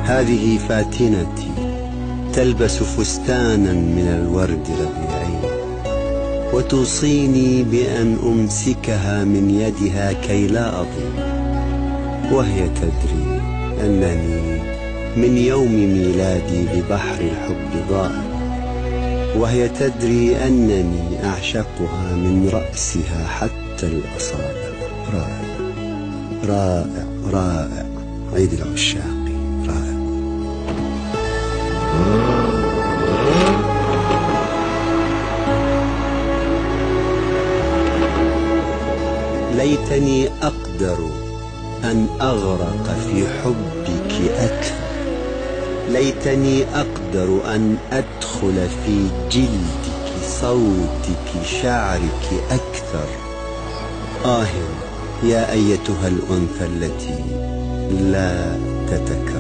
هذه فاتنتي تلبس فستانا من الورد ربيعي، وتوصيني بأن أمسكها من يدها كي لا أضيع، وهي تدري أنني من يوم ميلادي ببحر الحب ضائع، وهي تدري أنني أعشقها من رأسها حتى الأصابع. رائع رائع رائع، عيد العشاق رائع. ليتني أقدر أن أغرق في حبك أكثر، ليتني أقدر أن أدخل في جلدك، صوتك، شعرك أكثر. يا أيتها الأنثى التي لا تتكرر.